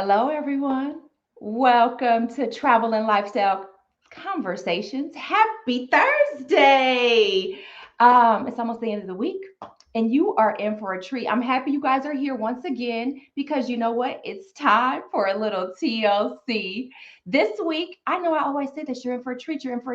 Hello, everyone. Welcome to Travel and Lifestyle Conversations. Happy Thursday. It's almost the end of the week, and you are in for a treat. I'm happy you guys are here once again because you know what? It's time for a little TLC. This week, I know I always say this, you're in for a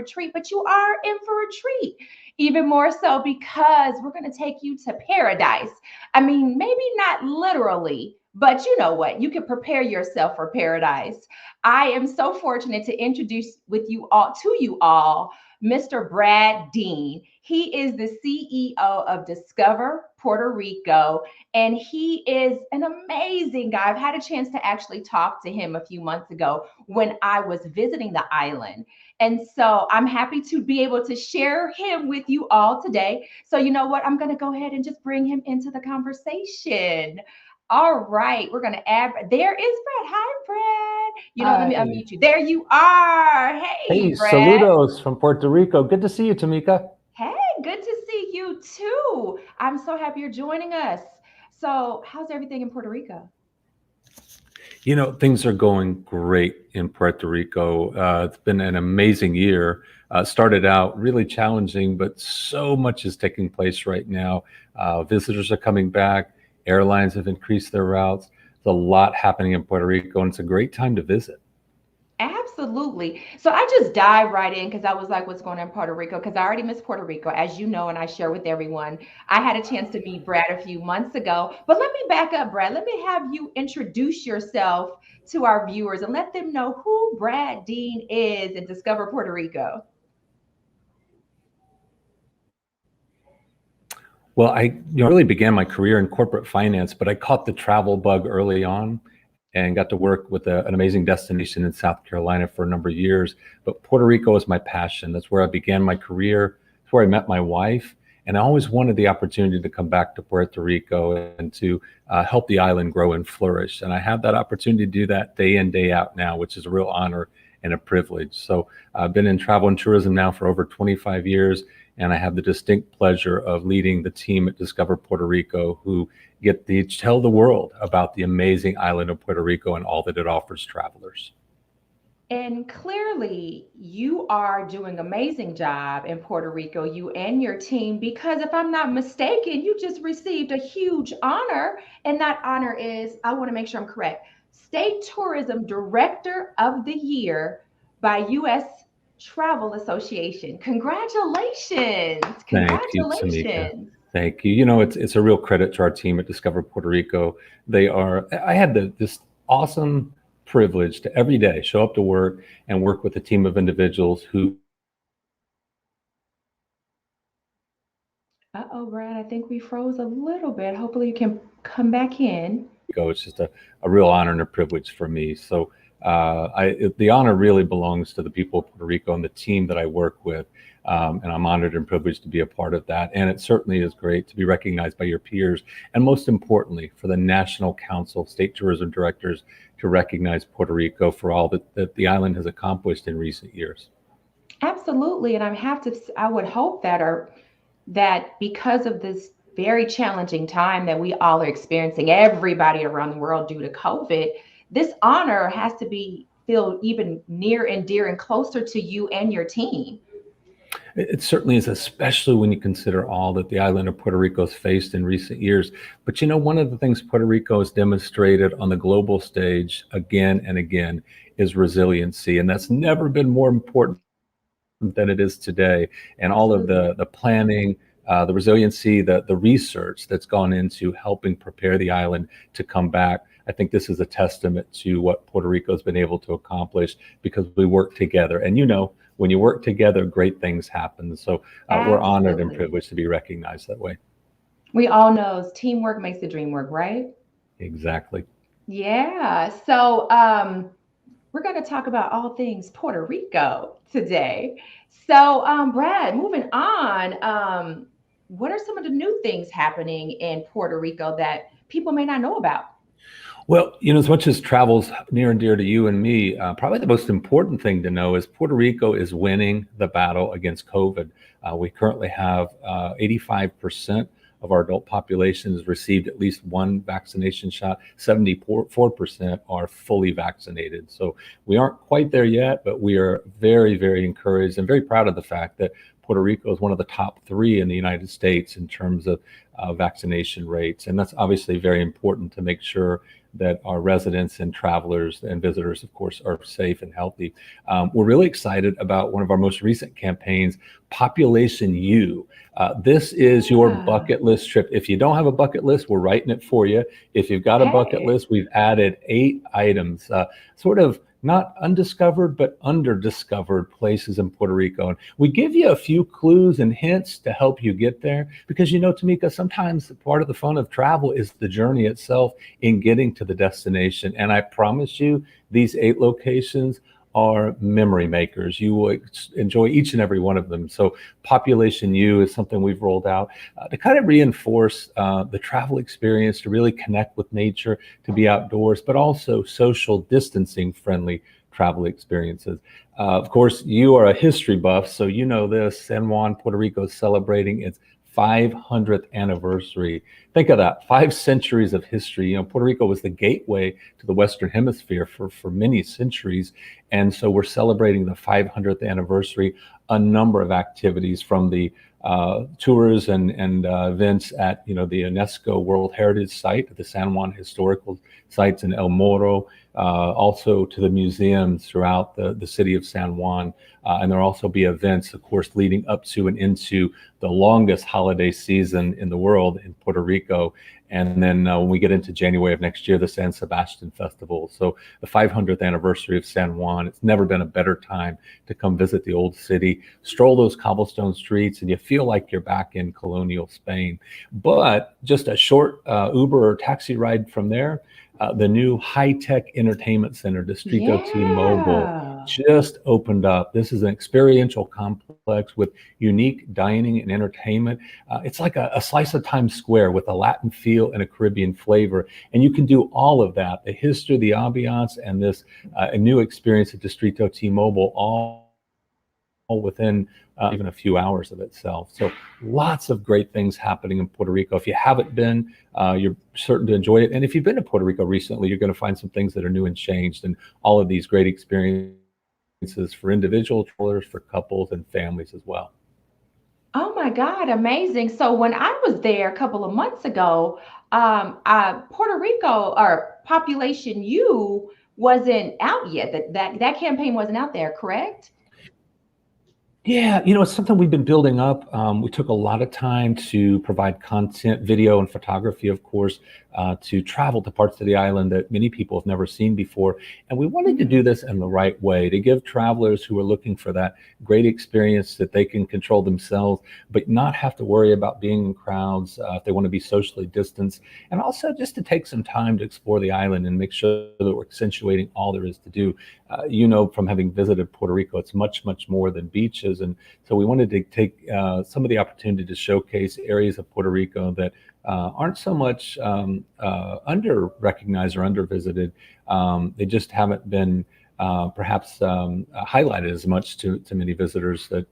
treat, but you are in for a treat. Even more so because we're going to take you to paradise. I mean, maybe not literally, but you know what? You can prepare yourself for paradise. I am so fortunate to introduce to you all Mr. Brad Dean. He is the CEO of Discover Puerto Rico, and he is an amazing guy. I've had a chance to actually talk to him a few months ago when I was visiting the island. And so I'm happy to be able to share him with you all today. So, you know what? I'm going to go ahead and just bring him into the conversation. All right, we're gonna add. There is Brad. Hi, Brad. Let me Hi. unmute you. There you are. Hey, Hey, Brad. saludos from Puerto Rico. Good to see you, Tamika. Hey, good to see you too. I'm so happy you're joining us. So, how's everything in Puerto Rico? Things are going great in Puerto Rico. It's been an amazing year. Started out really challenging, but so much is taking place right now. Visitors are coming back. Airlines have increased their routes. There's a lot happening in Puerto Rico, and it's a great time to visit. Absolutely. So I just dive right in because I was like, what's going on in Puerto Rico? Because I already miss Puerto Rico, as you know, and I share with everyone. I had a chance to meet Brad a few months ago. But let me back up, Brad. Let me have you introduce yourself to our viewers and let them know who Brad Dean is and Discover Puerto Rico. Well, I really began my career in corporate finance, but I caught the travel bug early on and got to work with an amazing destination in South Carolina for a number of years. But Puerto Rico is my passion. That's where I began my career. It's where I met my wife. And I always wanted the opportunity to come back to Puerto Rico and to help the island grow and flourish. And I have that opportunity to do that day in, day out now, which is a real honor and a privilege. So I've been in travel and tourism now for over 25 years, and I have the distinct pleasure of leading the team at Discover Puerto Rico, who get to tell the world about the amazing island of Puerto Rico and all that it offers travelers. And clearly, you are doing an amazing job in Puerto Rico, you and your team, because if I'm not mistaken, you just received a huge honor. And that honor is, I want to make sure I'm correct, State Tourism Director of the Year by U.S. Travel Association. Congratulations. Thank you, Tamika. Congratulations. Thank you. It's a real credit to our team at Discover Puerto Rico. I had this awesome privilege to every day show up to work and work with a team of individuals who Uh-oh, Brad, I think we froze a little bit. Hopefully you can come back in. go. It's just a real honor and a privilege for me. So the honor really belongs to the people of Puerto Rico and the team that I work with. And I'm honored and privileged to be a part of that. And it certainly is great to be recognized by your peers. And most importantly, for the National Council of State Tourism Directors to recognize Puerto Rico for all that the island has accomplished in recent years. Absolutely. And I would hope that because of this very challenging time that we all are experiencing, everybody around the world due to COVID, this honor has to be feel even near and dear and closer to you and your team. It certainly is, especially when you consider all that the island of Puerto Rico has faced in recent years. But one of the things Puerto Rico has demonstrated on the global stage again and again is resiliency. And that's never been more important than it is today. And all of Absolutely. the planning, the resiliency, the research that's gone into helping prepare the island to come back. I think this is a testament to what Puerto Rico has been able to accomplish because we work together. And when you work together, great things happen. So we're honored and Absolutely. privileged to be recognized that way. We all know teamwork makes the dream work, right? Exactly. Yeah. So we're going to talk about all things Puerto Rico today. So, Brad, moving on, what are some of the new things happening in Puerto Rico that people may not know about? Well, as much as travel's near and dear to you and me, probably the most important thing to know is Puerto Rico is winning the battle against COVID. We currently have 85% of our adult population has received at least one vaccination shot. 74% are fully vaccinated. So we aren't quite there yet, but we are very, very encouraged and very proud of the fact that Puerto Rico is one of the top 3 in the United States in terms of vaccination rates. And that's obviously very important to make sure that our residents and travelers and visitors, of course, are safe and healthy. We're really excited about one of our most recent campaigns, Population U. This is your bucket list trip. If you don't have a bucket list, we're writing it for you. If you've got a bucket list, we've added 8 items, sort of not undiscovered, but underdiscovered places in Puerto Rico. And we give you a few clues and hints to help you get there because, Tamika, sometimes part of the fun of travel is the journey itself in getting to the destination. And I promise you, these 8 locations are memory makers. You will enjoy each and every one of them. So Population U is something we've rolled out to kind of reinforce the travel experience, to really connect with nature, to be outdoors, but also social distancing friendly travel experiences. Of course, you are a history buff, so you know this. San Juan, Puerto Rico is celebrating its 500th anniversary. Think of that, 5 centuries of history. Puerto Rico was the gateway to the Western Hemisphere for many centuries. And so we're celebrating the 500th anniversary, a number of activities from the tours and events at, the UNESCO World Heritage Site, the San Juan Historical Sites in El Morro, also to the museums throughout the city of San Juan. And there'll also be events, of course, leading up to and into the longest holiday season in the world in Puerto Rico. And then when we get into January of next year, the San Sebastian Festival. So the 500th anniversary of San Juan, it's never been a better time to come visit the old city, stroll those cobblestone streets, and you feel like you're back in colonial Spain. But just a short Uber or taxi ride from there, the new high-tech entertainment center, Distrito T-Mobile, just opened up. This is an experiential complex with unique dining and entertainment. It's like a slice of Times Square with a Latin feel and a Caribbean flavor. And you can do all of that, the history, the ambiance, and this a new experience at Distrito T-Mobile, all within even a few hours of itself. So lots of great things happening in Puerto Rico. If you haven't been, you're certain to enjoy it. And if you've been to Puerto Rico recently, you're going to find some things that are new and changed, and all of these great experiences for individual travelers, for couples and families as well. Oh my God, amazing. So when I was there a couple of months ago, Puerto Rico or Population U wasn't out yet. That campaign wasn't out there, correct? Yeah, it's something we've been building up. We took a lot of time to provide content, video, and photography, of course, to travel to parts of the island that many people have never seen before. And we wanted to do this in the right way, to give travelers who are looking for that great experience that they can control themselves, but not have to worry about being in crowds if they want to be socially distanced. And also just to take some time to explore the island and make sure that we're accentuating all there is to do. From having visited Puerto Rico, it's much, much more than beaches. And so we wanted to take some of the opportunity to showcase areas of Puerto Rico that aren't so much under-recognized or under-visited. They just haven't been perhaps highlighted as much to many visitors that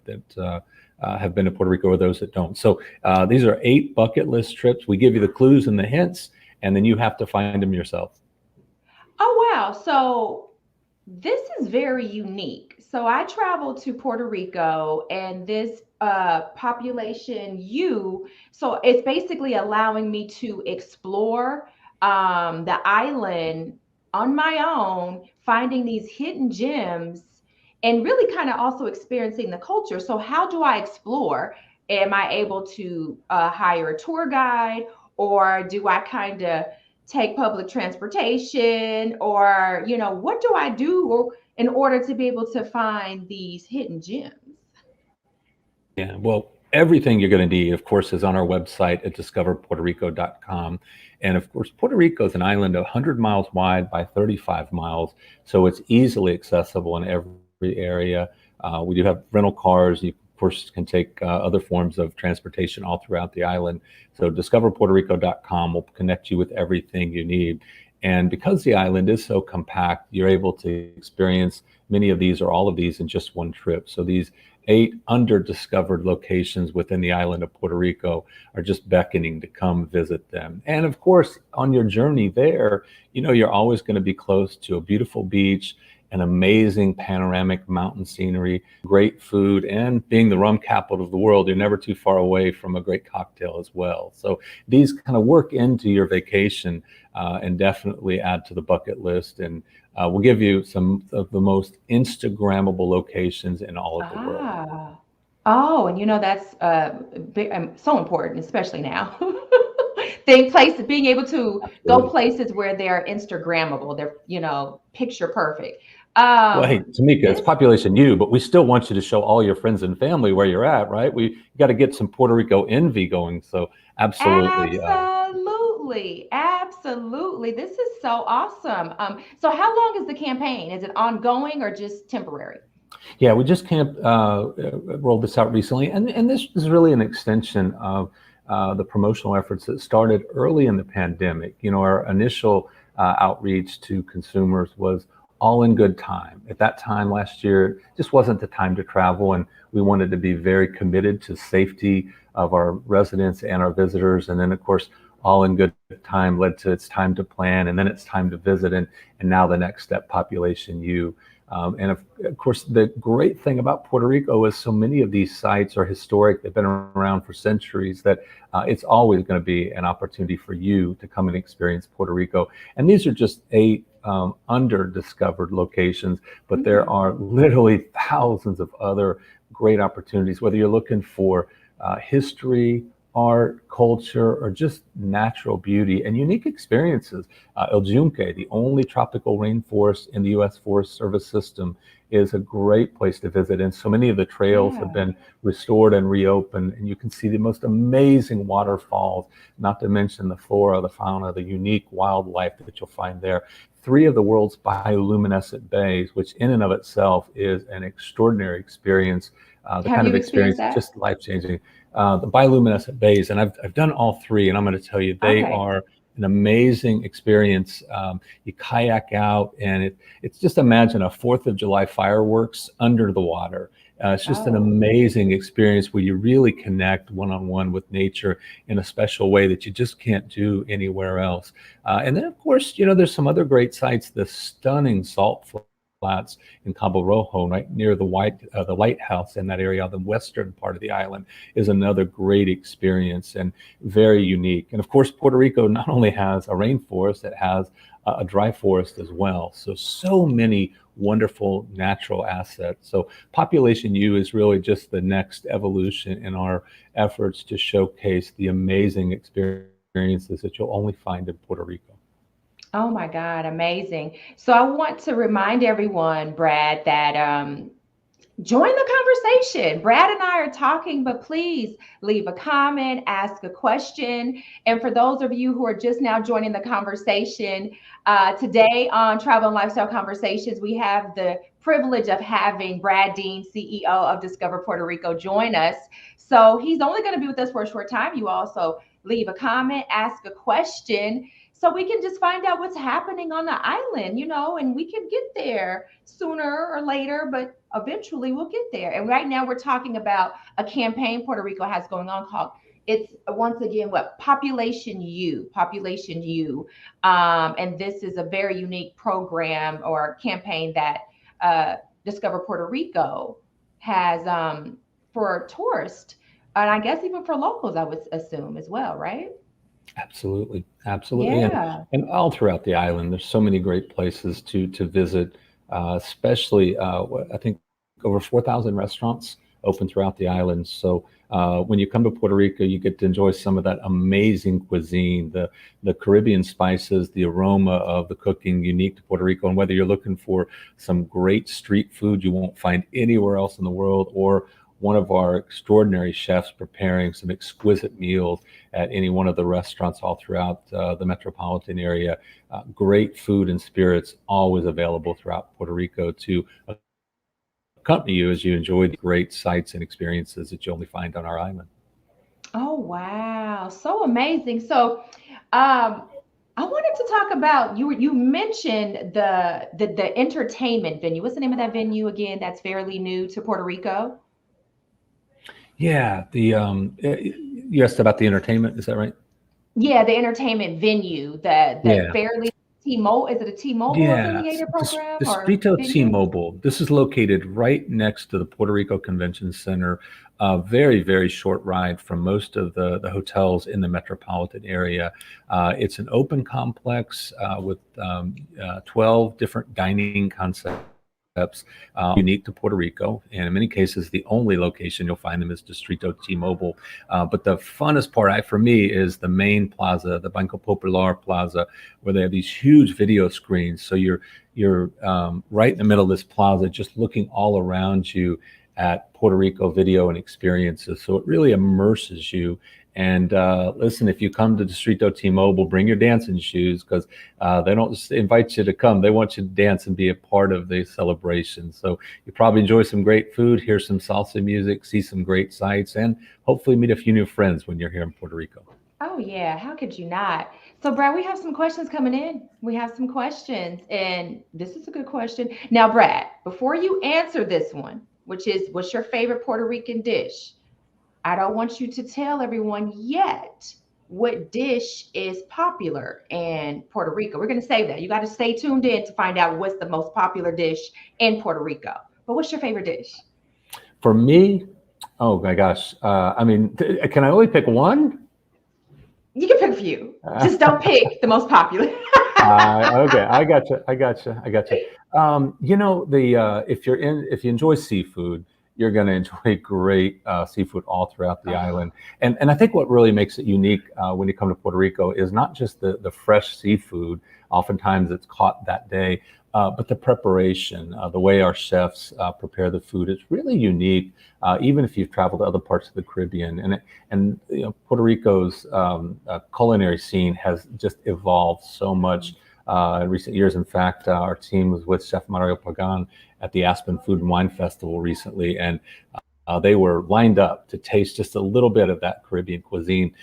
have been to Puerto Rico or those that don't. So these are 8 bucket list trips. We give you the clues and the hints, and then you have to find them yourself. Oh, wow. So this is very unique. So I traveled to Puerto Rico, and this Population U, so it's basically allowing me to explore the island on my own, finding these hidden gems, and really kind of also experiencing the culture. So how do I explore? Am I able to hire a tour guide, or do I kind of take public transportation, or what do I do in order to be able to find these hidden gems? Yeah, well, everything you're going to need, of course, is on our website at discoverpuertorico.com. And of course, Puerto Rico is an island 100 miles wide by 35 miles, so it's easily accessible in every area. We do have rental cars. You, of course, can take other forms of transportation all throughout the island. So discoverpuertorico.com will connect you with everything you need. And because the island is so compact, you're able to experience many of these or all of these in just one trip. So these 8 under-discovered locations within the island of Puerto Rico are just beckoning to come visit them. And of course, on your journey there, you're always going to be close to a beautiful beach, an amazing panoramic mountain scenery, great food, and being the rum capital of the world, you're never too far away from a great cocktail as well. So these kind of work into your vacation and definitely add to the bucket list. And we'll give you some of the most Instagrammable locations in all of the world. Ah. Oh, and that's so important, especially now. Being able to go Absolutely. places where they're Instagrammable, they're, picture perfect. Well, hey, Tamika, it's This population you, but we still want you to show all your friends and family where you're at, right? We got to get some Puerto Rico envy going. So absolutely. Absolutely, absolutely. This is so awesome. So how long is the campaign? Is it ongoing or just temporary? Yeah, we just rolled this out recently, and this is really an extension of the promotional efforts that started early in the pandemic. Our initial outreach to consumers was all in good time. At that time last year, just wasn't the time to travel, and we wanted to be very committed to safety of our residents and our visitors. And then, of course, all in good time led to it's time to plan, and then it's time to visit, and now the next step, population U. And of course, the great thing about Puerto Rico is so many of these sites are historic. They've been around for centuries that it's always going to be an opportunity for you to come and experience Puerto Rico. And these are just 8 under-discovered locations, but there Mhm. are literally thousands of other great opportunities, whether you're looking for history, art, culture, or just natural beauty and unique experiences. El Yunque, the only tropical rainforest in the U.S. Forest Service system, is a great place to visit. And so many of the trails have Yeah. been restored and reopened, and you can see the most amazing waterfalls, not to mention the flora, the fauna, the unique wildlife that you'll find there. 3 of the world's bioluminescent bays, which in and of itself is an extraordinary experience, the Have kind you of experienced experience that? just life-changing. The bioluminescent bays, and I've done all 3, and I'm going to tell you they Okay. are an amazing experience. You kayak out, and it's just imagine a 4th of July fireworks under the water. It's just an Oh. amazing experience where you really connect one-on-one with nature in a special way that you just can't do anywhere else. And then, of course, there's some other great sites. The stunning salt flats in Cabo Rojo, right near the lighthouse in that area, the western part of the island, is another great experience and very unique. And of course, Puerto Rico not only has a rainforest, it has a dry forest as well. So many wonderful natural assets. So Population U is really just the next evolution in our efforts to showcase the amazing experiences that you'll only find in Puerto Rico. Oh my God, amazing. So I want to remind everyone, Brad, that join the conversation. Brad and I are talking, but please leave a comment, ask a question. And for those of you who are just now joining the conversation, today on Travel and Lifestyle Conversations, we have the privilege of having Brad Dean, CEO of Discover Puerto Rico, join us. So he's only going to be with us for a short time. You also leave a comment, ask a question, so we can just find out what's happening on the island, and we can get there sooner or later, but eventually we'll get there. And right now we're talking about a campaign Puerto Rico has going on called, it's once again what, Population U. And this is a very unique program or campaign that Discover Puerto Rico has for tourists, and I guess even for locals, I would assume as well, right? Absolutely, absolutely, Yeah. and all throughout the island, there's so many great places to visit, especially I think over 4,000 restaurants open throughout the island. So when you come to Puerto Rico, you get to enjoy some of that amazing cuisine, the Caribbean spices, the aroma of the cooking unique to Puerto Rico. And whether you're looking for some great street food you won't find anywhere else in the world, or one of our extraordinary chefs preparing some exquisite meals at any one of the restaurants all throughout the metropolitan area. Great food and spirits always available throughout Puerto Rico to accompany you as you enjoy the great sights and experiences that you only find on our island. Oh, wow. So amazing. So, um, I wanted to talk about you mentioned the entertainment venue. What's the name of that venue again? That's fairly new to Puerto Rico. Yeah, you asked about the entertainment, is that right? Yeah, the entertainment venue, the Yeah. fairly T-Mobile, is it a T-Mobile Yeah, affiliated program or Distrito venue? T-Mobile. This is located right next to the Puerto Rico Convention Center. A very, very short ride from most of the hotels in the metropolitan area. It's an open complex with 12 different dining concepts unique to Puerto Rico. And in many cases, the only location you'll find them is Distrito T-Mobile. But the funnest part for me is the main plaza, the Banco Popular Plaza, where they have these huge video screens. So you're right in the middle of this plaza, just looking all around you at Puerto Rico video and experiences. So it really immerses you. And listen, if you come to Distrito T-Mobile, bring your dancing shoes because they don't just invite you to come. They want you to dance and be a part of the celebration. So you probably enjoy some great food, hear some salsa music, see some great sights, and hopefully meet a few new friends when you're here in Puerto Rico. Oh yeah, how could you not? So Brad, we have some questions coming in. We have some questions, and this is a good question. Now, Brad, before you answer this one, which is what's your favorite Puerto Rican dish? I don't want you to tell everyone yet what dish is popular in Puerto Rico. We're going to save that. You got to stay tuned in to find out what's the most popular dish in Puerto Rico. But what's your favorite dish? For me, oh my gosh, can I only pick one? You can pick a few. Just don't pick the most popular. Okay, I got you. If you enjoy seafood, you're going to enjoy great seafood all throughout the Oh, island. And I think what really makes it unique when you come to Puerto Rico is not just the fresh seafood. Oftentimes it's caught that day, but the preparation, the way our chefs prepare the food is really unique. Even if you've traveled to other parts of the Caribbean, and Puerto Rico's culinary scene has just evolved so much in recent years. In fact, our team was with Chef Mario Pagan at the Aspen Food and Wine Festival recently, and they were lined up to taste just a little bit of that Caribbean cuisine.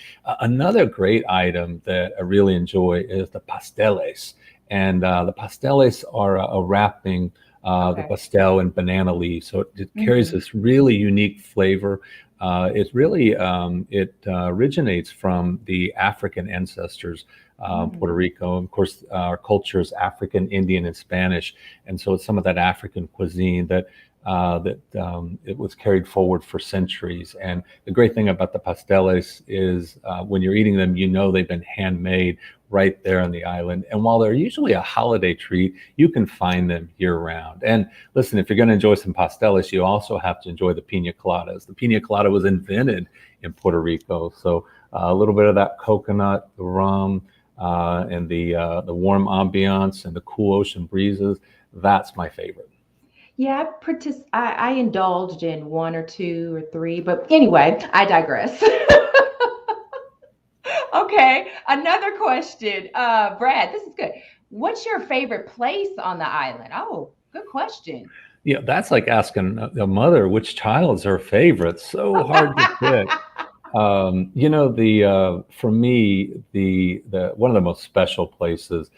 Another great item that I really enjoy is the pasteles. And the pasteles are a wrapping the okay. pastel and banana leaves. So it carries Hmm. this really unique flavor. It originates from the African ancestors, Puerto Mm. Rico. Of course, our culture is African, Indian, and Spanish, and so it's some of that African cuisine that it was carried forward for centuries. And the great thing about the pasteles is when you're eating them, they've been handmade right there on the island. And while they're usually a holiday treat, you can find them year round. And listen, if you're going to enjoy some pasteles, you also have to enjoy the pina coladas. The pina colada was invented in Puerto Rico. So a little bit of that coconut, the rum, and the warm ambiance and the cool ocean breezes. That's my favorite. Yeah, I indulged in one or two or three, but anyway, I digress. Okay, another question. Brad, this is good. What's your favorite place on the island? Oh, good question. Yeah, that's like asking a mother which child's her favorite. So hard to pick. The for me, the one of the most special places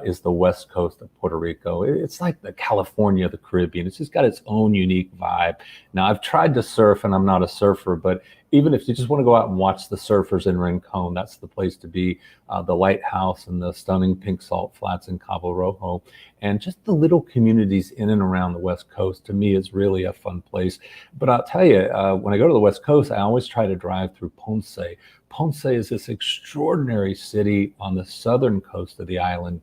is the west coast of Puerto Rico. It's like the California of the Caribbean. It's just got its own unique vibe. Now, I've tried to surf, and I'm not a surfer, but even if you just want to go out and watch the surfers in Rincon, that's the place to be. The lighthouse and the stunning pink salt flats in Cabo Rojo, and just the little communities in and around the west coast. To me, is really a fun place. But I'll tell you, when I go to the West Coast, I always try to drive through Ponce. Ponce is this extraordinary city on the southern coast of the island.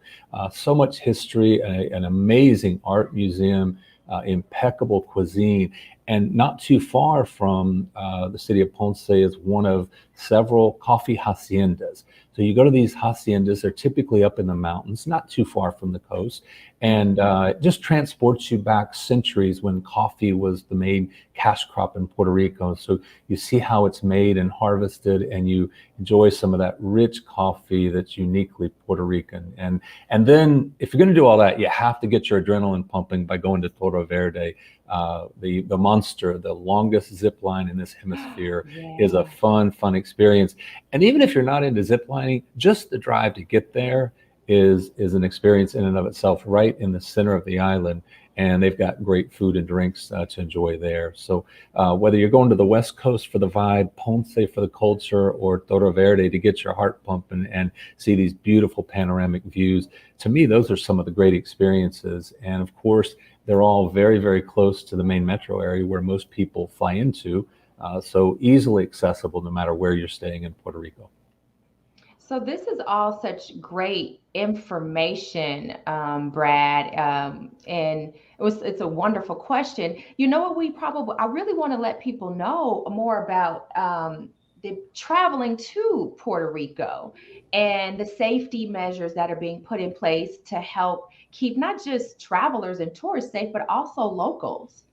So much history, an amazing art museum, impeccable cuisine. And not too far from the city of Ponce is one of several coffee haciendas. So you go to these haciendas, they're typically up in the mountains, not too far from the coast. And it just transports you back centuries when coffee was the main cash crop in Puerto Rico. So you see how it's made and harvested, and you enjoy some of that rich coffee that's uniquely Puerto Rican. And then if you're going to do all that, you have to get your adrenaline pumping by going to Toro Verde. The monster, the longest zip line in this hemisphere, is a Yeah. fun experience. And even if you're not into zip lining, just the drive to get there is an experience in and of itself, right in the center of the island. And they've got great food and drinks to enjoy there. So whether you're going to the West Coast for the vibe, Ponce for the culture, or Torre Verde to get your heart pumping and see these beautiful panoramic views, to me, those are some of the great experiences. And of course, they're all very, very close to the main metro area where most people fly into. So easily accessible no matter where you're staying in Puerto Rico. So this is all such great information, Brad, and it's a wonderful question. You know what, I really want to let people know more about the traveling to Puerto Rico and the safety measures that are being put in place to help keep not just travelers and tourists safe, but also locals.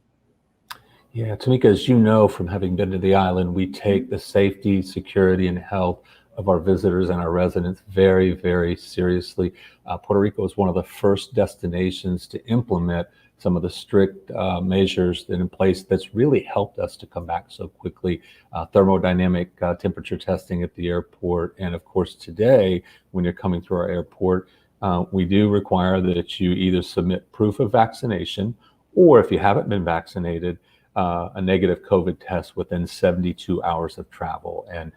Yeah, Tamika, as you know from having been to the island, we take the safety, security, and health of our visitors and our residents very, very seriously. Puerto Rico is one of the first destinations to implement some of the strict measures that in place that's really helped us to come back so quickly. Thermodynamic temperature testing at the airport. And of course, today, when you're coming through our airport, we do require that you either submit proof of vaccination, or if you haven't been vaccinated, a negative COVID test within 72 hours of travel. And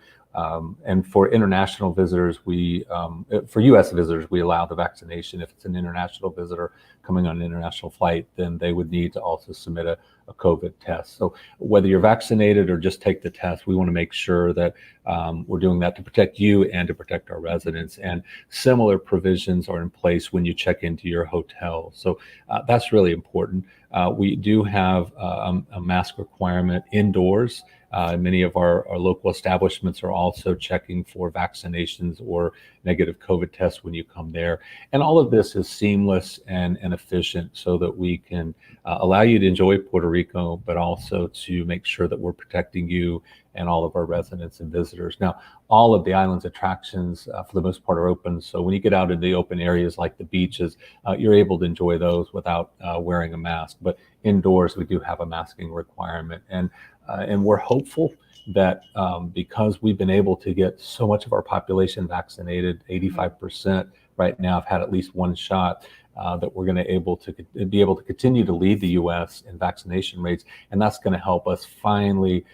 for international visitors, for U.S. visitors, we allow the vaccination. If it's an international visitor coming on an international flight, then they would need to also submit a COVID test. So whether you're vaccinated or just take the test, we want to make sure that we're doing that to protect you and to protect our residents. And similar provisions are in place when you check into your hotel. So that's really important. We do have a mask requirement indoors. Many of our local establishments are also checking for vaccinations or negative COVID tests when you come there. And all of this is seamless and efficient so that we can allow you to enjoy Puerto Rico, but also to make sure that we're protecting you and all of our residents and visitors. Now, all of the island's attractions, for the most part, are open. So when you get out in the open areas like the beaches, you're able to enjoy those without wearing a mask. But indoors, we do have a masking requirement. And we're hopeful that because we've been able to get so much of our population vaccinated, 85% right now have had at least one shot, that we're going to be able to continue to lead the U.S. in vaccination rates. And that's going to help us finally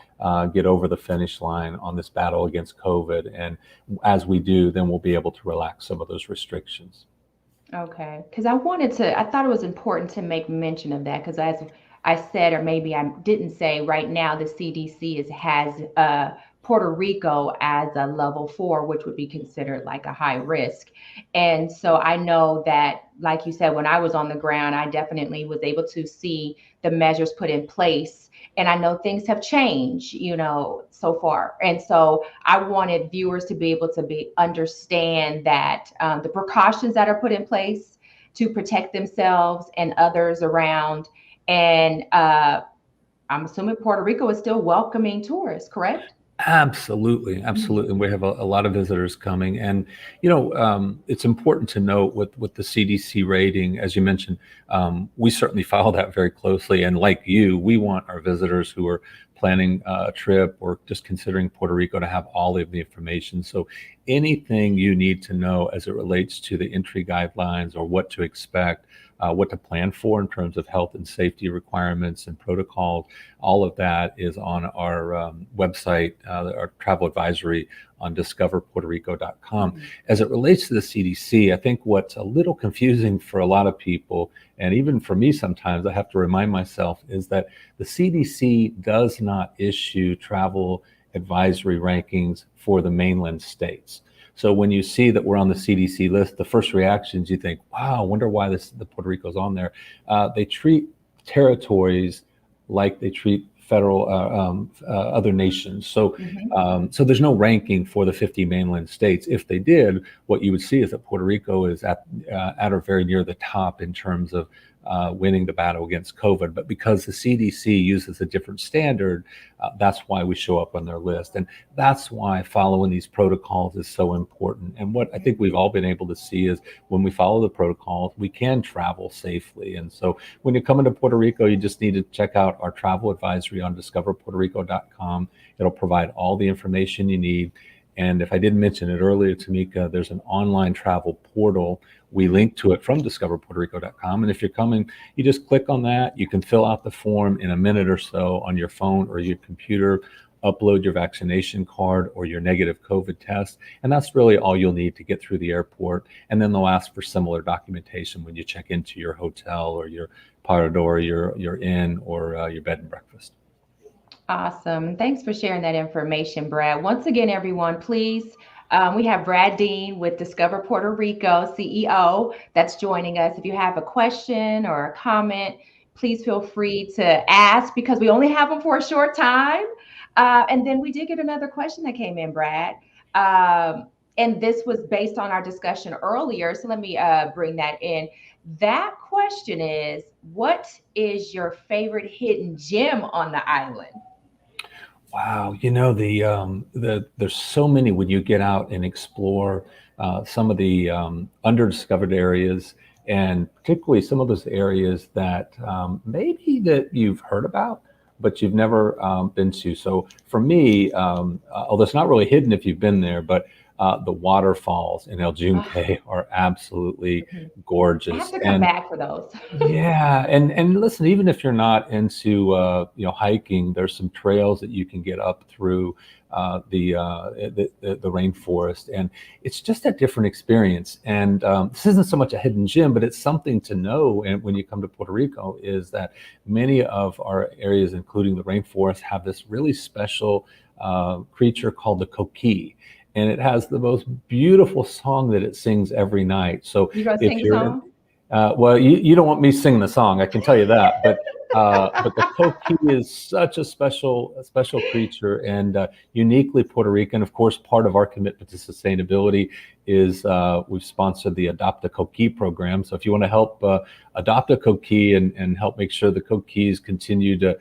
get over the finish line on this battle against COVID. And as we do, then we'll be able to relax some of those restrictions. Okay, because I thought it was important to make mention of that because as I said, or maybe I didn't say, right now the CDC has Puerto Rico as a level 4, which would be considered like a high risk. And so I know that, like you said, when I was on the ground, I definitely was able to see the measures put in place. And I know things have changed, so far. And so I wanted viewers to be able to understand that the precautions that are put in place to protect themselves and others around. And I'm assuming Puerto Rico is still welcoming tourists, correct? Absolutely, absolutely. And we have a lot of visitors coming. And, it's important to note with the CDC rating, as you mentioned, we certainly follow that very closely. And like you, we want our visitors who are planning a trip or just considering Puerto Rico to have all of the information. So anything you need to know as it relates to the entry guidelines or what to expect, what to plan for in terms of health and safety requirements and protocols, all of that is on our website, our travel advisory on discoverpuertorico.com. Mhm. As it relates to the CDC, I think what's a little confusing for a lot of people, and even for me sometimes, I have to remind myself, is that the CDC does not issue travel advisory rankings for the mainland states. So when you see that we're on the CDC list, the first reactions you think, wow, I wonder why the Puerto Rico's on there. They treat territories like they treat federal other nations. So Mhm. so there's no ranking for the 50 mainland states. If they did, what you would see is that Puerto Rico is at or very near the top in terms of winning the battle against COVID. But because the CDC uses a different standard, that's why we show up on their list. And that's why following these protocols is so important. And what I think we've all been able to see is when we follow the protocols, we can travel safely. And so when you're coming to Puerto Rico, you just need to check out our travel advisory on discoverpuertorico.com. It'll provide all the information you need. And if I didn't mention it earlier, Tamika, there's an online travel portal. We link to it from discoverpuertorico.com. And if you're coming, you just click on that. You can fill out the form in a minute or so on your phone or your computer, upload your vaccination card or your negative COVID test. And that's really all you'll need to get through the airport. And then they'll ask for similar documentation when you check into your hotel or your parador, your inn, or your bed and breakfast. Awesome. Thanks for sharing that information, Brad. Once again, everyone, please, we have Brad Dean with Discover Puerto Rico, CEO, that's joining us. If you have a question or a comment, please feel free to ask because we only have them for a short time. And then we did get another question that came in, Brad. And this was based on our discussion earlier. So let me bring that in. That question is, what is your favorite hidden gem on the island? Wow, there's so many when you get out and explore some of the underdiscovered areas, and particularly some of those areas that maybe that you've heard about, but you've never been to. So for me, although it's not really hidden if you've been there, but the waterfalls in El Junque are absolutely Mhm. I have gorgeous. to come And back for those. yeah, and listen, even if you're not into hiking, there's some trails that you can get up through the rainforest, and it's just a different experience. And this isn't so much a hidden gem, but it's something to know. And when you come to Puerto Rico, is that many of our areas, including the rainforest, have this really special creature called the coqui. And it has the most beautiful song that it sings every night. So You gonna sing if the you're in, song? well, you don't want me singing the song, I can tell you that. But the coqui is such a special creature and uniquely Puerto Rican. Of course, part of our commitment to sustainability is we've sponsored the Adopt a Coqui program. So if you want to help adopt a coqui and help make sure the coquis continue to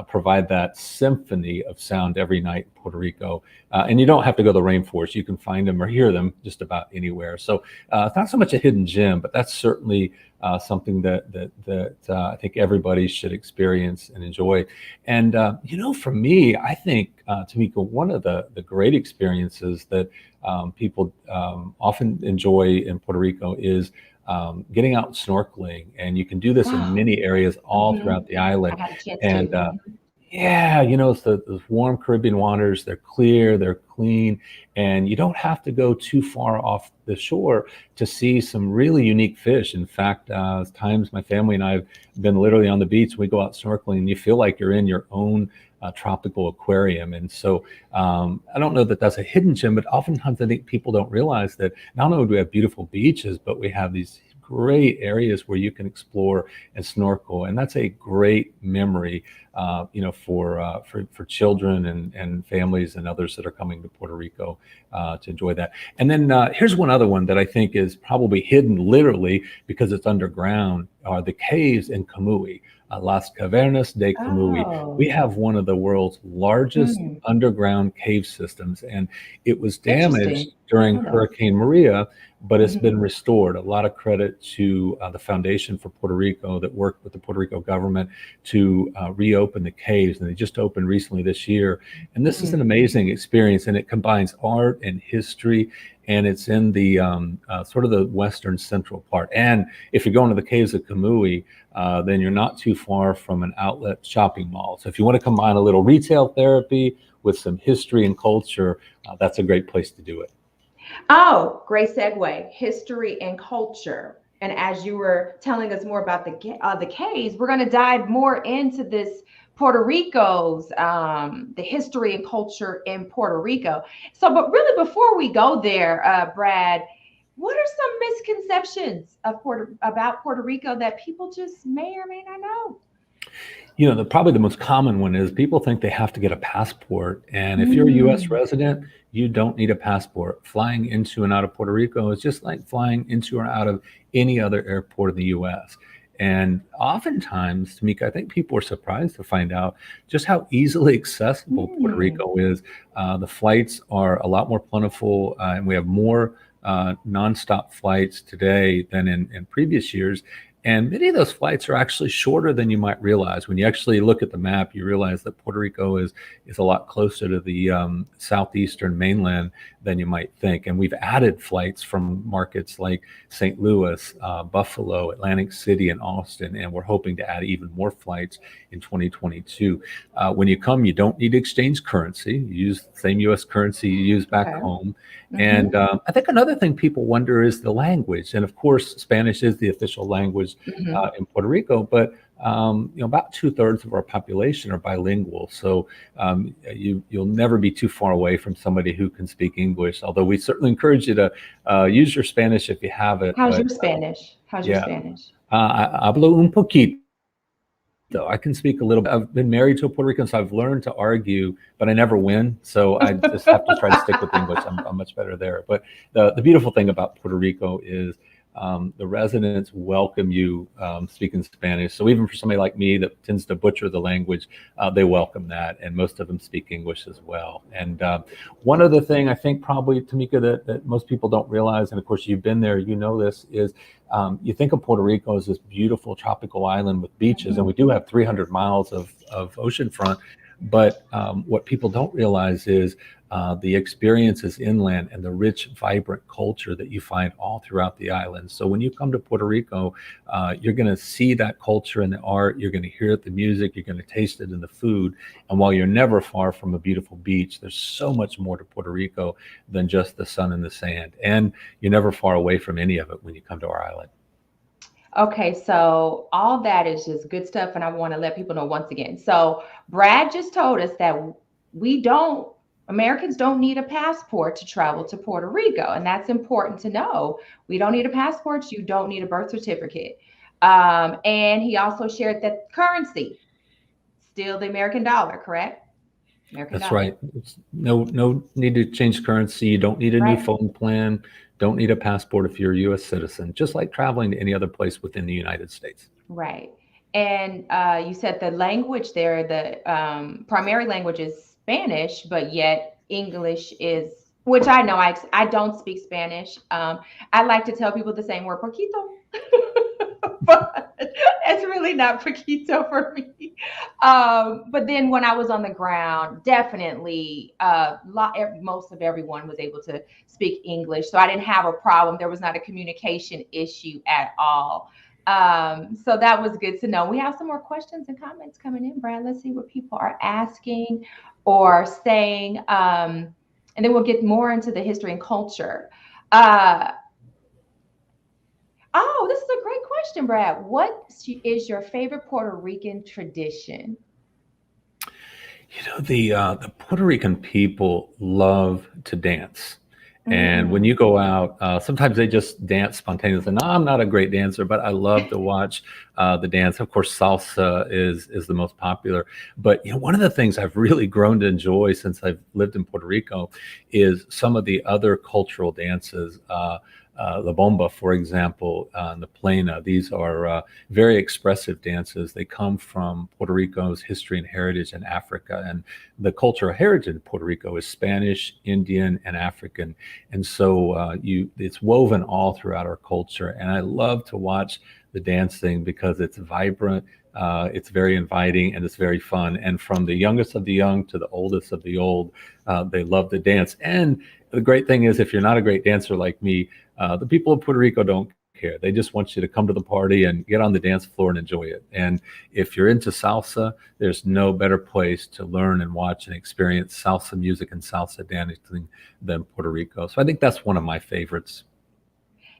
provide that symphony of sound every night in Puerto Rico. And you don't have to go to the rainforest. You can find them or hear them just about anywhere. So it's not so much a hidden gem, but that's certainly something that I think everybody should experience and enjoy. And, for me, I think, Tamika, one of the great experiences that people often enjoy in Puerto Rico is getting out and snorkeling. And you can do this in Wow. many areas all Hmm. throughout the I island. got a chance to. And yeah, it's those warm Caribbean waters. They're clear, they're clean, and you don't have to go too far off the shore to see some really unique fish. In fact, times my family and I have been literally on the beach. We go out snorkeling, and you feel like you're in your own tropical aquarium. And so I don't know that that's a hidden gem, but oftentimes I think people don't realize that not only do we have beautiful beaches, but we have these great areas where you can explore and snorkel, and that's a great memory, for children and families and others that are coming to Puerto Rico to enjoy that. And then here's one other one that I think is probably hidden literally because it's underground: are the caves in Camui. Las Cavernas de Camui. We Oh, have one of the world's largest hmm. underground cave systems, and it was damaged Interesting. I during know those. Hurricane Maria, but it's been Hmm. restored. A lot of credit to the Foundation for Puerto Rico that worked with the Puerto Rico government to reopen the caves, and they just opened recently this year. And this is an amazing experience, and it combines art and history, and it's in the sort of the western central part. And if you're going to the caves of Camui, then you're not too far from an outlet shopping mall. So if you want to combine a little retail therapy with some history and culture, that's a great place to do it. Oh, great segue. History and culture. And as you were telling us more about the caves, we're going to dive more into this Puerto Rico's the history and culture in Puerto Rico. So, but really, before we go there, Brad, what are some misconceptions about Puerto Rico that people just may or may not know? Probably the most common one is people think they have to get a passport. And if you're a US Mm, resident, you don't need a passport. Flying into and out of Puerto Rico is just like flying into or out of any other airport in the US. And oftentimes, Tamika, I think people are surprised to find out just how easily accessible Puerto mm, Rico is. The flights are a lot more plentiful, and we have more nonstop flights today than in previous years. And many of those flights are actually shorter than you might realize. When you actually look at the map, you realize that Puerto Rico is a lot closer to the southeastern mainland than you might think. And we've added flights from markets like St. Louis, Buffalo, Atlantic City, and Austin, and we're hoping to add even more flights in 2022. When you come, you don't need to exchange currency. You use the same U.S. currency you use back Okay. home. Mm-hmm. And I think another thing people wonder is the language. And of course, Spanish is the official language Mm-hmm. in Puerto Rico, but about 2/3 of our population are bilingual. So you'll never be too far away from somebody who can speak English. Although we certainly encourage you to use your Spanish if you have it. How's But your Spanish? How's your yeah, Spanish? hablo un poquito. I can speak a little bit. I've been married to a Puerto Rican, so I've learned to argue, but I never win. So I just have to try to stick with English. I'm much better there. But the beautiful thing about Puerto Rico is the residents welcome you speaking Spanish. So even for somebody like me that tends to butcher the language, they welcome that. And most of them speak English as well. And one other thing I think probably, Tamika, that most people don't realize, and of course you've been there, you know this, is you think of Puerto Rico as this beautiful tropical island with beaches, and we do have 300 miles of oceanfront. But what people don't realize is the experiences inland and the rich, vibrant culture that you find all throughout the island. So when you come to Puerto Rico, you're going to see that culture in the art. You're going to hear it, the music. You're going to taste it in the food. And while you're never far from a beautiful beach, there's so much more to Puerto Rico than just the sun and the sand. And you're never far away from any of it when you come to our island. Okay, so all that is just good stuff, and I want to let people know once again. So Brad just told us that we don't, Americans don't need a passport to travel to Puerto Rico, and that's important to know. We don't need a passport. You don't need a birth certificate. And he also shared that currency, still the American dollar, correct? American That's dollar, right. It's no need to change currency. You don't need a new right? phone plan. Don't need a passport if you're a U.S. citizen, just like traveling to any other place within the United States. Right. And you said the language there, the primary language is Spanish, but yet English is, which I know I don't speak Spanish. I like to tell people the same word, poquito, but it's really not poquito for me. But then when I was on the ground, definitely most of everyone was able to speak English. So I didn't have a problem. There was not a communication issue at all. So that was good to know. We have some more questions and comments coming in, Brad. Let's see what people are asking or saying. And then we'll get more into the history and culture. Uh, oh, this is a great question, Brad. What is your favorite Puerto Rican tradition? The Puerto Rican people love to dance. And when Mm, you go out, sometimes they just dance spontaneously. No, I'm not a great dancer, but I love to watch the dance. Of course, salsa is the most popular. But one of the things I've really grown to enjoy since I've lived in Puerto Rico is some of the other cultural dances. La bomba, for example, and the plena. These are very expressive dances. They come from Puerto Rico's history and heritage in Africa. And the cultural heritage of Puerto Rico is Spanish, Indian, and African. And so it's woven all throughout our culture. And I love to watch the dancing because it's vibrant, it's very inviting, and it's very fun. And from the youngest of the young to the oldest of the old, they love to dance. And the great thing is, if you're not a great dancer like me, the people of Puerto Rico don't care. They just want you to come to the party and get on the dance floor and enjoy it. And if you're into salsa, there's no better place to learn and watch and experience salsa music and salsa dancing than Puerto Rico. So I think that's one of my favorites.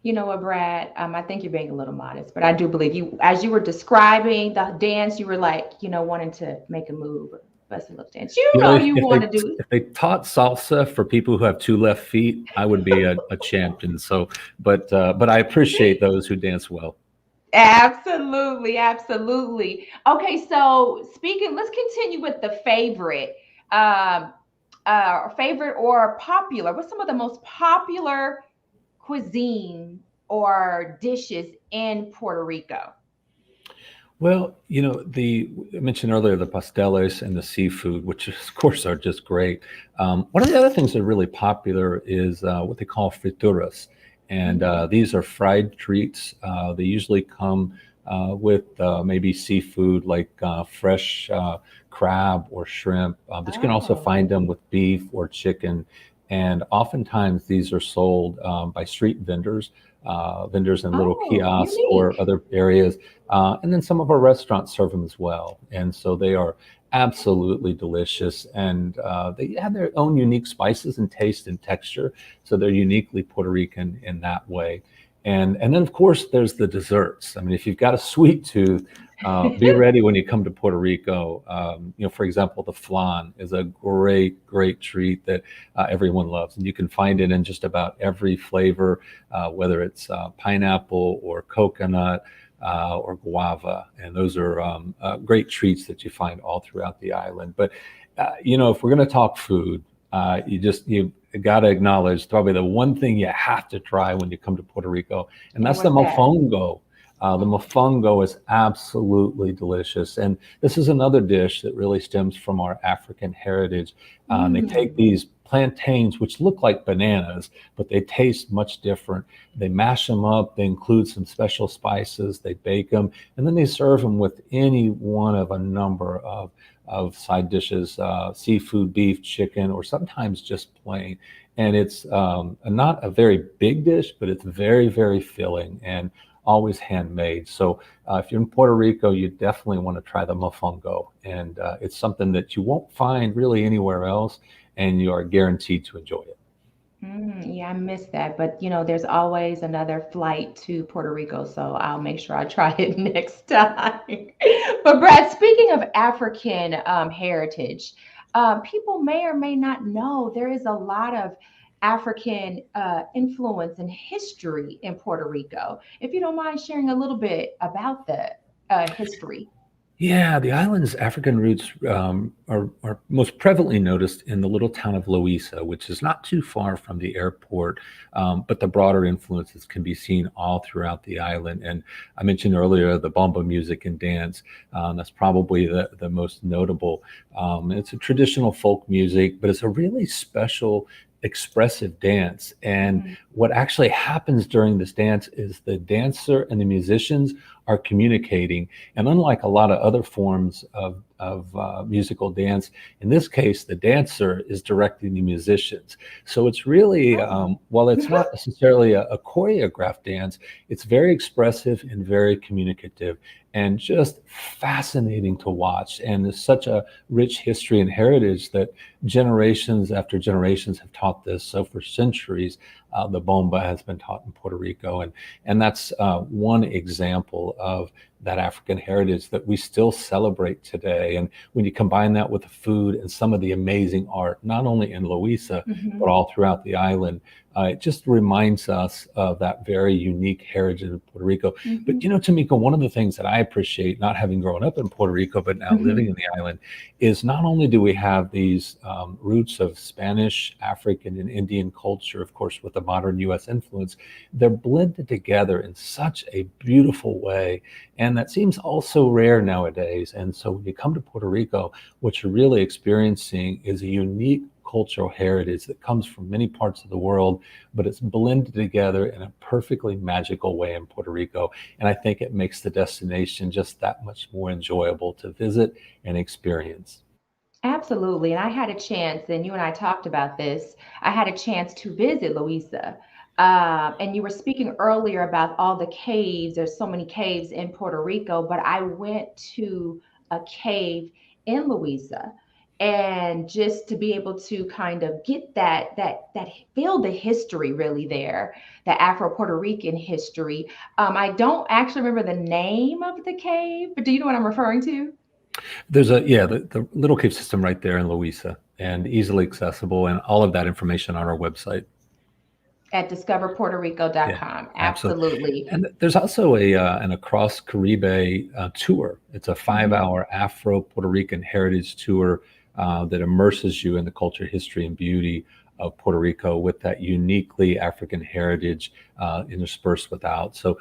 You know what, Brad? I think you're being a little modest, but I do believe you, as you were describing the dance, you were like, wanting to make a move, bust a little dance. You If want they to do. if they taught salsa for people who have two left feet, I would be a champion. So, but I appreciate those who dance well. Absolutely, absolutely. Okay, so speaking, let's continue with the favorite, um, favorite or popular. What's some of the most popular cuisine or dishes in Puerto Rico? Well, I mentioned earlier the pasteles and the seafood, which of course are just great. One of the other things that are really popular is what they call frituras. And Mm, these are fried treats. They usually come with maybe seafood like fresh crab or shrimp, but you can also Oh, find them with beef or chicken. And oftentimes these are sold by street vendors, vendors in little oh, kiosks or unique. other areas. And then some of our restaurants serve them as well. And so they are absolutely delicious. And they have their own unique spices and taste and texture. So they're uniquely Puerto Rican in that way. And then, of course, there's the desserts. I mean, if you've got a sweet tooth, be ready when you come to Puerto Rico. For example, the flan is a great treat that everyone loves. And you can find it in just about every flavor, whether it's pineapple or coconut or guava. And those are great treats that you find all throughout the island. But, if we're going to talk food, you got to acknowledge probably the one thing you have to try when you come to Puerto Rico, and And that's the what's that? mofongo. The mofongo is absolutely delicious. And this is another dish that really stems from our African heritage. And they take Mm. these plantains, which look like bananas, but they taste much different. They mash them up, they include some special spices, they bake them, and then they serve them with any one of a number of side dishes, seafood, beef, chicken, or sometimes just plain. And it's not a very big dish, but it's very filling and always handmade. So if you're in Puerto Rico, you definitely want to try the mofongo. And it's something that you won't find really anywhere else, and you are guaranteed to enjoy it. Yeah, I missed that. But there's always another flight to Puerto Rico, so I'll make sure I try it next time. But Brad, speaking of African heritage, people may or may not know there is a lot of African influence and history in Puerto Rico. If you don't mind sharing a little bit about the history. Yeah, the island's African roots are most prevalently noticed in the little town of Loíza, which is not too far from the airport, but the broader influences can be seen all throughout the island. And I mentioned earlier the bomba music and dance. That's probably the most notable. It's a traditional folk music, but it's a really special expressive dance. And Mm. what actually happens during this dance is the dancer and the musicians are communicating. And unlike a lot of other forms of musical dance, in this case, the dancer is directing the musicians. So it's really, Oh. while it's not necessarily a choreographed dance, it's very expressive and very communicative and just fascinating to watch. And there's such a rich history and heritage that generations after generations have taught this. So for centuries, the bomba has been taught in Puerto Rico. And that's one example of that African heritage that we still celebrate today. And when you combine that with the food and some of the amazing art, not only in Loíza, but Mhm. all throughout the island, it just reminds us of that very unique heritage of Puerto Rico. But Mhm. Tamika, one of the things that I appreciate, not having grown up in Puerto Rico, but now living Mhm. in the island, is not only do we have these roots of Spanish, African, and Indian culture, of course, with the modern US influence, they're blended together in such a beautiful way. And that seems also rare nowadays. And so when you come to Puerto Rico, what you're really experiencing is a unique cultural heritage that comes from many parts of the world, but it's blended together in a perfectly magical way in Puerto Rico. And I think it makes the destination just that much more enjoyable to visit and experience. Absolutely. And I had a chance, and you and I talked about this. I had a chance to visit Louisa. And you were speaking earlier about all the caves. There's so many caves in Puerto Rico, but I went to a cave in Louisa. And just to be able to kind of get that feel the history really there, the Afro Puerto Rican history. I don't actually remember the name of the cave, but do you know what I'm referring to? There's the little cave system right there in Louisa and easily accessible, and all of that information on our website. At Yeah, discoverpuertorico.com. absolutely. Absolutely. And there's also an Across Caribe tour. It's a 5 hour Afro Puerto Rican heritage tour that immerses you in the culture, history, and beauty of Puerto Rico with that uniquely African heritage interspersed without. So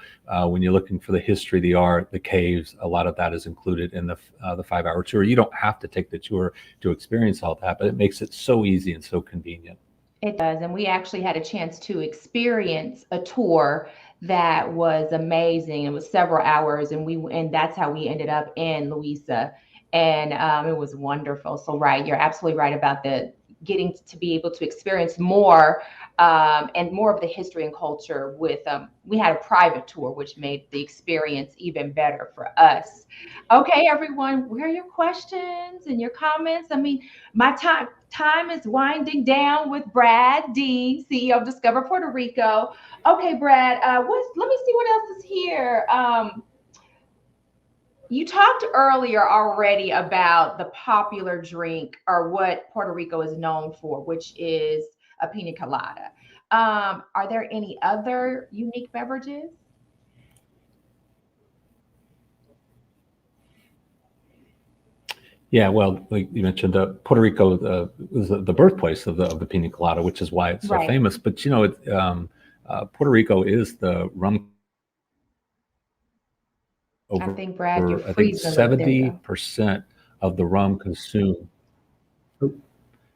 when you're looking for the history, the art, the caves, a lot of that is included in the 5 hour tour. You don't have to take the tour to experience all that, but it makes it so easy and so convenient. It does. And we actually had a chance to experience a tour that was amazing. It was several hours, and that's how we ended up in Louisa, and it was wonderful. So right, you're absolutely right about the getting to be able to experience more and more of the history and culture with we had a private tour which made the experience even better for us. Okay, everyone, where are your questions and your comments? I mean, my time is winding down with Brad Dean, CEO of Discover Puerto Rico. Okay, Brad, let me see what else is here. You talked earlier already about the popular drink or what Puerto Rico is known for, which is a pina colada. Are there any other unique beverages? Yeah, well, like you mentioned, Puerto Rico was the birthplace of the pina colada, which is why it's so Right. famous. But Puerto Rico is the rum I over, think, Brad, you're I think, freezing a little bit. There you go. 70% of the rum consumed.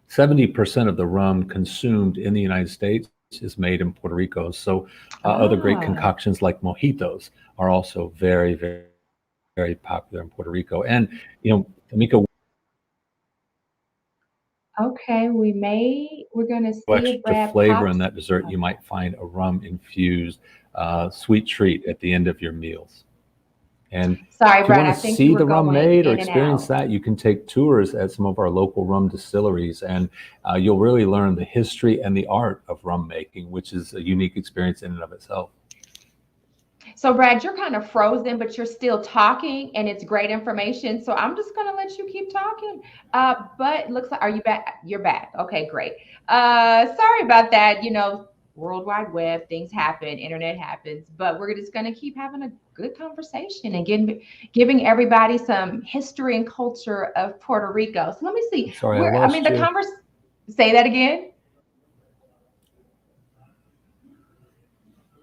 70% of the rum consumed in the United States is made in Puerto Rico. So other great Ah, concoctions like mojitos are also very, very, very popular in Puerto Rico. And Tamika, okay. We're gonna see if extra Brad flavor in pops. that dessert, you Okay. might find a rum infused sweet treat at the end of your meals. And Sorry, if you Brad. want to I think you see were the rum going made or in and experience out. that, you can take tours at some of our local rum distilleries, and you'll really learn the history and the art of rum making, which is a unique experience in and of itself. So, Brad, you're kind of frozen, but you're still talking, and it's great information. So, I'm just going to let you keep talking. But it looks like, are you back? You're back. Okay, great. Sorry about that. World Wide Web, things happen, internet happens, but we're just going to keep having a good conversation and giving everybody some history and culture of Puerto Rico. So, let me see. I'm sorry, I I mean, lost the you. converse. Say that again.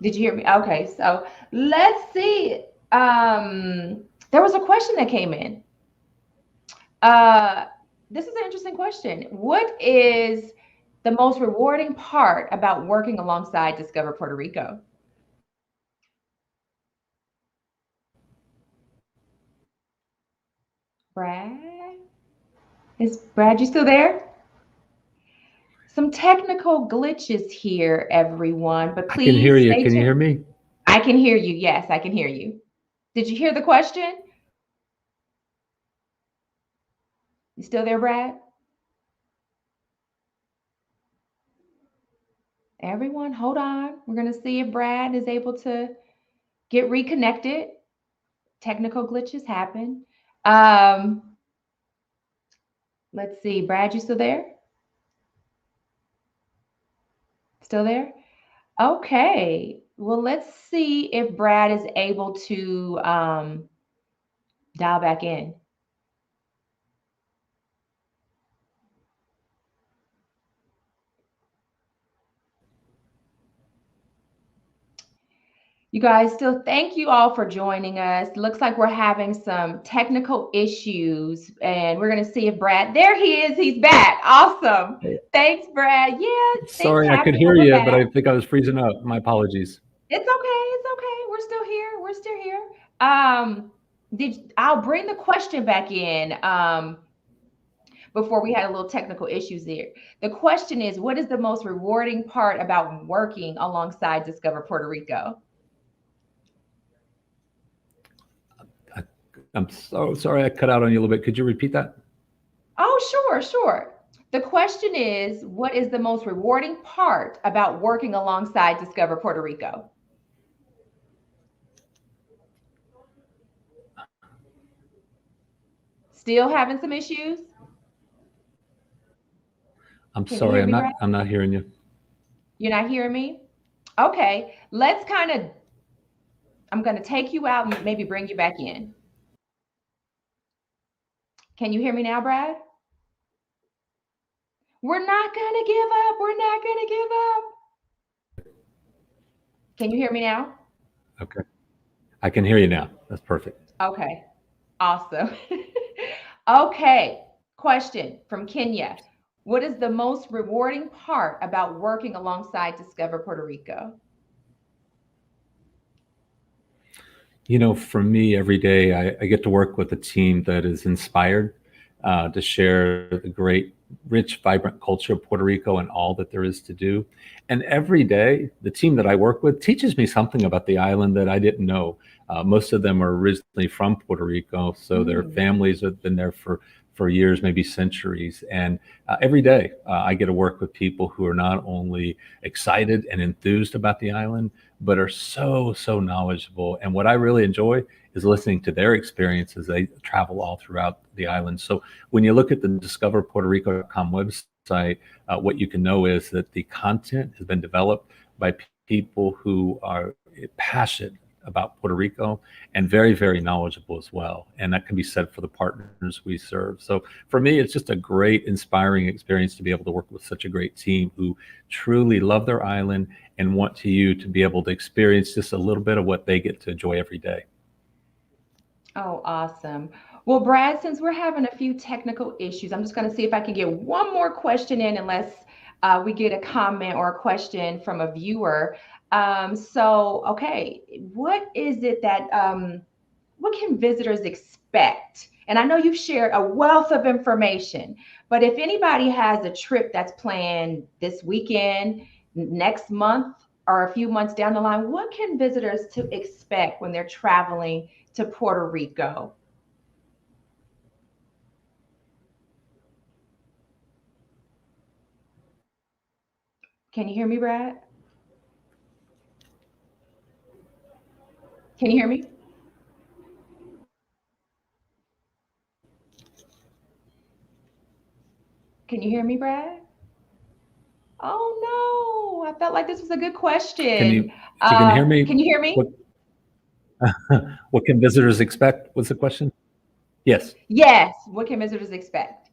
Did you hear me? Okay, so let's see. There was a question that came in. Uh, this is an interesting question. What is the most rewarding part about working alongside Discover Puerto Rico? Brad? Is Brad, you still there? Some technical glitches here, everyone, but I can hear please you. stay Can you hear tuned. me? I can hear you. Yes, I can hear you. Did you hear the question? You still there, Brad? Everyone, hold on. We're going to see if Brad is able to get reconnected. Technical glitches happen. Um, let's see. Brad, you still there? Still there? Okay. Well, let's see if Brad is able to dial back in. You guys, still thank you all for joining us. Looks like we're having some technical issues, and we're going to see if Brad, there he is. He's back. Awesome. Thanks, Brad. Yeah, things Sorry, I could happen, but hear we're you, but back. I think I was freezing up. My apologies. It's okay. It's okay. We're still here. We're still here. I'll bring the question back in. Before we had a little technical issues there. The question is, what is the most rewarding part about working alongside Discover Puerto Rico? I, I'm so sorry I cut out on you a little bit. Could you repeat that? Oh, sure, sure. The question is, what is the most rewarding part about working alongside Discover Puerto Rico? Still having some issues? I'm Can you sorry. hear I'm me, Brad? not. I'm not hearing you. You're not hearing me? Okay, let's kind of, I'm going to take you out and maybe bring you back in. Can you hear me now, Brad? We're not going to give up. We're not going to give up. Can you hear me now? Okay. I can hear you now. That's perfect. Okay, awesome. Okay, question from Kenya. What is the most rewarding part about working alongside Discover Puerto Rico? For me, every day I get to work with a team that is inspired to share the great, rich, vibrant culture of Puerto Rico and all that there is to do. And every day, the team that I work with teaches me something about the island that I didn't know. Most of them are originally from Puerto Rico, so their Mm. families have been there for years, maybe centuries. And every day, I get to work with people who are not only excited and enthused about the island, but are so knowledgeable. And what I really enjoy is listening to their experiences. They travel all throughout the island. So when you look at the discoverpuertorico.com website, what you can know is that the content has been developed by people who are passionate about Puerto Rico and very knowledgeable as well. And that can be said for the partners we serve. So for me, it's just a great, inspiring experience to be able to work with such a great team who truly love their island and want you to be able to experience just a little bit of what they get to enjoy every day. Oh, awesome. Well, Brad, since we're having a few technical issues, I'm just going to see if I can get one more question in, unless we get a comment or a question from a viewer. Okay, what is it that what can visitors expect? And I know you've shared a wealth of information, but if anybody has a trip that's planned this weekend, next month, or a few months down the line, what can visitors to expect when they're traveling to Puerto Rico? Can you hear me, Brad? Can you hear me? Can you hear me, Brad? Oh no, I felt like this was a good Can question. you, if you can hear Can me, you hear what me? what can visitors expect? What's the question? Yes. Yes. What can visitors expect?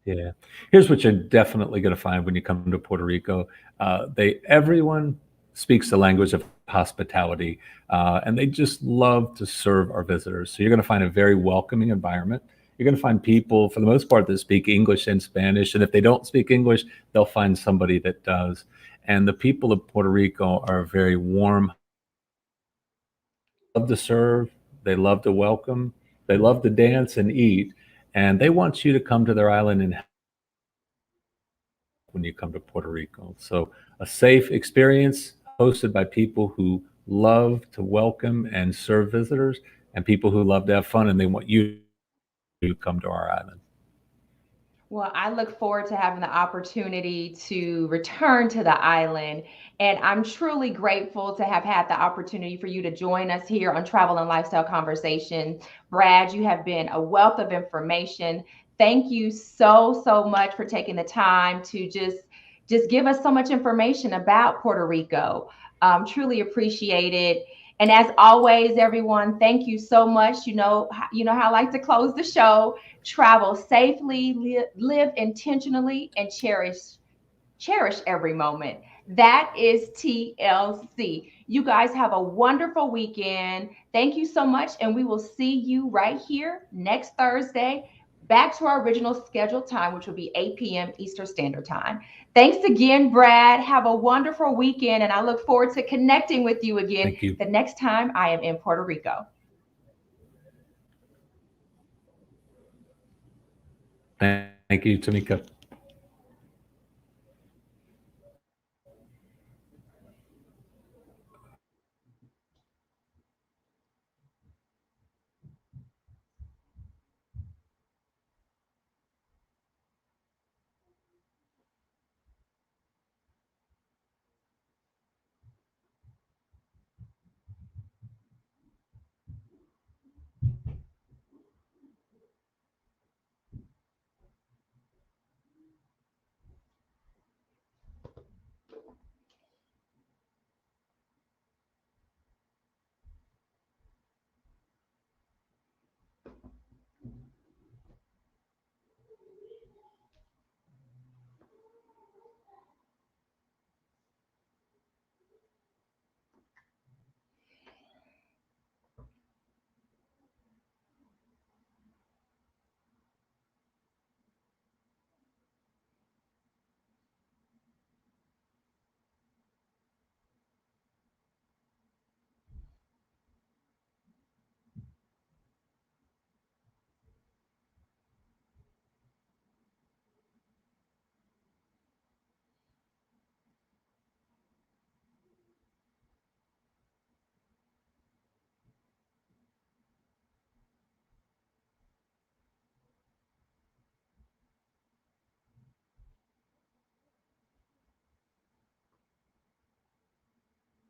Yeah. Here's what you're definitely going to find when you come to Puerto Rico. Everyone speaks the language of hospitality, and they just love to serve our visitors. So you're going to find a very welcoming environment. You're going to find people, for the most part, that speak English and Spanish. And if they don't speak English, they'll find somebody that does. And the people of Puerto Rico are very warm, love to serve, they love to welcome, they love to dance and eat, and they want you to come to their island and when you come to Puerto Rico. So a safe experience hosted by people who love to welcome and serve visitors and people who love to have fun and they want you to come to our island. Well, I look forward to having the opportunity to return to the island. And I'm truly grateful to have had the opportunity for you to join us here on Travel and Lifestyle Conversation. Brad, you have been a wealth of information. Thank you so much for taking the time to just give us so much information about Puerto Rico. Truly appreciate it. And as always, everyone, thank you so much. You know how I like to close the show. Travel safely, live intentionally, and cherish every moment. That is TLC. You guys have a wonderful weekend. Thank you so much, and we will see you right here next Thursday, back to our original scheduled time, which will be 8 p.m. Eastern Standard Time. Thanks again, Brad. Have a wonderful weekend, and I look forward to connecting with you again Thank you. the next time I am in Puerto Rico. Thank you, Tamika.